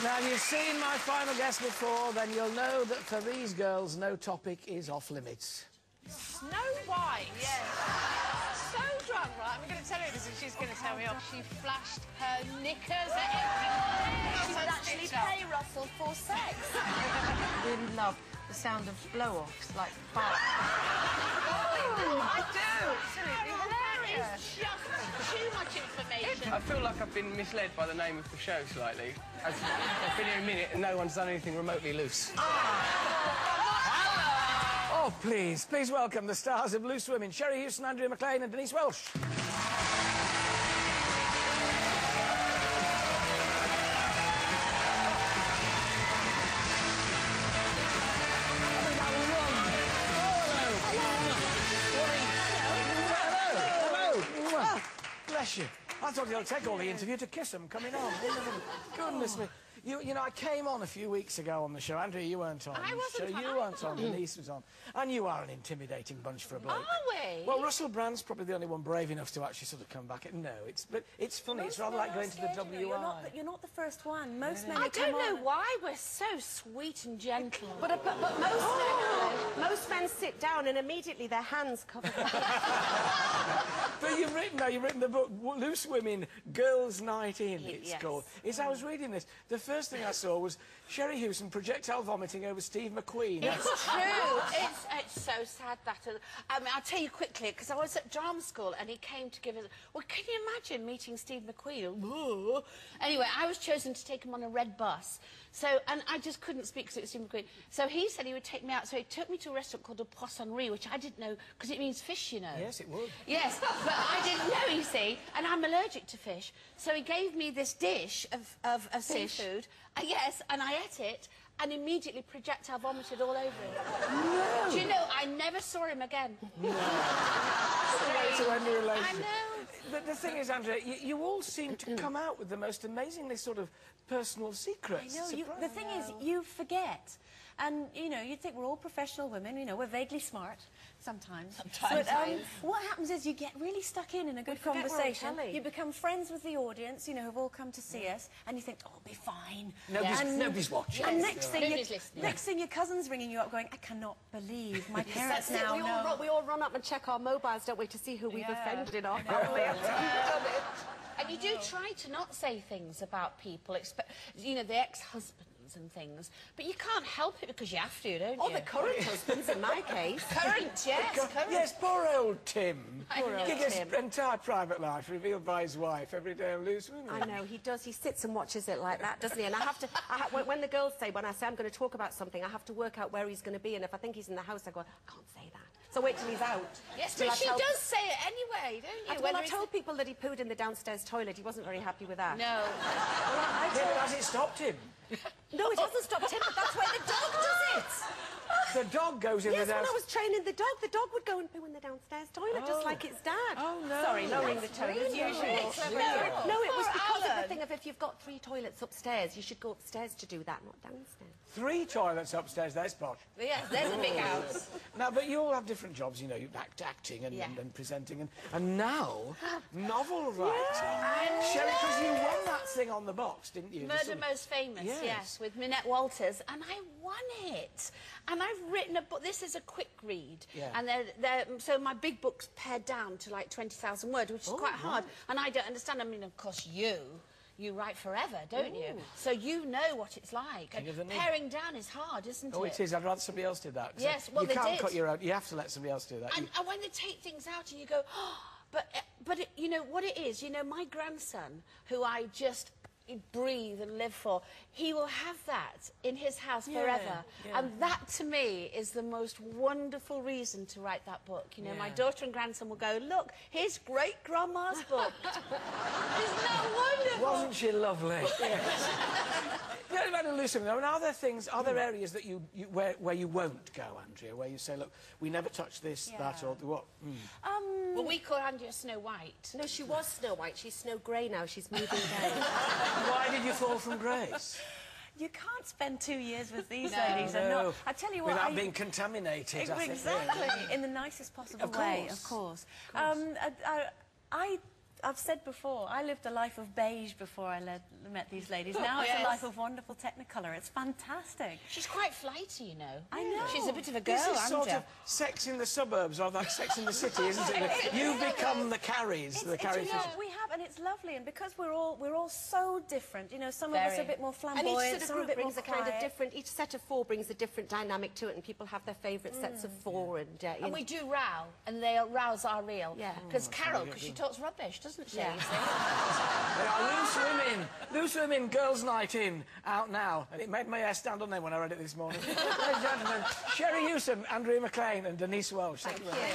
Now, if you've seen my final guest before, then you'll know that for these girls, no topic is off limits. Snow White, yes. So drunk, right? I'm going to tell her this and she's going to tell me off. She flashed her knickers at everyone. She would actually pay Russell for sex. I really love the sound of blow-offs, like fart. I do. Absolutely hilarious. It's just too much information. I feel like I've been misled by the name of the show slightly. I've been here a minute and no one's done anything remotely loose. Oh, please welcome the stars of Loose Women, Sherrie Hewson, Andrea McLean and Denise Welch. Hello. Bless you. I thought you'd take all the interview to kiss them coming on. Goodness me. You know, I came on a few weeks ago on the show. Andrea, you weren't on. I wasn't on. You weren't on. Denise was on. And you are an intimidating bunch for a bloke. Are we? Well, Russell Brand's probably the only one brave enough to actually sort of come back. No, but it's funny. It's rather like going to the WI. You're not the first one. Most men I don't know why we're so sweet and gentle. But most men sit down and immediately their hands cover their But you've written the book Loose Women, Girls' Night In, it's called. I was reading this. The first thing I saw was Sherrie Hewson projectile vomiting over Steve McQueen. It's true. It's so sad that... I mean, I'll tell you quickly, because I was at drama school and he came to give us... Well, can you imagine meeting Steve McQueen? Anyway, I was chosen to take him on a red bus. So, and I just couldn't speak because it was Steve McQueen. So he said he would take me out. So he took me to a restaurant called the Poissonnerie, which I didn't know, because it means fish, you know. Yes, it would. Yes, but I didn't know, you see, and I'm allergic to fish. So he gave me this dish of seafood. Yes, and I ate it, and immediately projectile vomited all over it. No. Do you know, I never saw him again. No. To end your relationship. I know. But the thing is, Andrea, you all seem to come out with the most amazingly sort of personal secrets. I know. The thing is, you forget. And, you know, you'd think we're all professional women, you know, we're vaguely smart. Sometimes. But what happens is you get really stuck in a good conversation. You become friends with the audience, you know, who've all come to see us, and you think, oh, I'll be fine. Nobody's watching. And next thing your cousin's ringing you up going, I cannot believe my parents now know. We all run up and check our mobiles, don't we, to see who we've offended in our family. And you do try to not say things about people, you know, the ex-husbands and things, but you can't help it because you have to, don't you? Or the current husbands, in my case. Current, yes, current. Yes, poor old Tim. His entire private life revealed by his wife every day on Loose Women. I know, he does. He sits and watches it like that, doesn't he? And I have to... when the girls say, when I say I'm going to talk about something, I have to work out where he's going to be, and if I think he's in the house, I go, I can't say that. So wait till he's out. Yes, but she does say it anyway, don't you? Well, I told people that he pooed in the downstairs toilet. He wasn't very happy with that. No. Has it stopped him? No, it hasn't stopped him, but that's where the dog does it. The dog goes in the downstairs... Yes, when I was training the dog would go and poo in the downstairs toilet, just like its dad. Oh, no. Sorry, lowering the tone as usual. No, it was because of the thing of if you've got 3 toilets upstairs, you should go upstairs to do that, not downstairs. 3 toilets upstairs, that's posh. Yes, there's a big house. Now, but you all have different jobs, you know, acting and presenting, and now, novel writing. Sherrie, because you won that thing on the box, didn't you? Murder Most Famous, yes, with Minette Walters, and I won it. And I've written a book. This is a quick read, and so my big book's pared down to like 20,000 words, which is quite hard. And I don't understand. I mean, of course, you write forever, don't you? So you know what it's like. And paring down is hard, isn't it? Oh, it is. I'd rather somebody else did that. Yes, well, you can't cut your own. You have to let somebody else do that. And when they take things out, and you go, oh, but you know what it is. You know, my grandson, who I just breathe and live for, he will have that in his house forever. And that to me is the most wonderful reason to write that book. You know, my daughter and grandson will go, look, here's great grandma's book. Isn't that wonderful? Wasn't she lovely? Yes. About Loose Women, I mean, are there areas that where you won't go, Andrea, where you say, look, we never touch this, that, or what? Well, we call Andrea Snow White. No, she was Snow White. She's Snow Grey now. She's moving down. Why did you fall from grace? You can't spend 2 years with these ladies and not... I tell you what... Without being contaminated, I think. Exactly, in the nicest possible way, of course. I've said before, I lived a life of beige before I met these ladies. Now it's a life of wonderful Technicolor. It's fantastic. She's quite flighty, you know. I know. She's a bit of a girl, This is Andrea. sort of Sex in the Suburbs or like Sex in the City, isn't it? You become the Carries, the Carrie Fisher. We have, and it's lovely, and because we're all so different. You know, some of us are a bit more flamboyant, and each some are a bit more brings a kind of quiet. different. Each set of 4 brings a different dynamic to it, and people have their favourite sets of 4. And we do row, and they rows are real. Yeah. Because Carol, because she talks rubbish, doesn't she? Yeah. You see? They are Loose Women, Girls' Night In, out now. And it made my hair stand on end when I read it this morning. Ladies and gentlemen, Sherrie Hewson, Andrea McLean and Denise Welch. Thank you very much.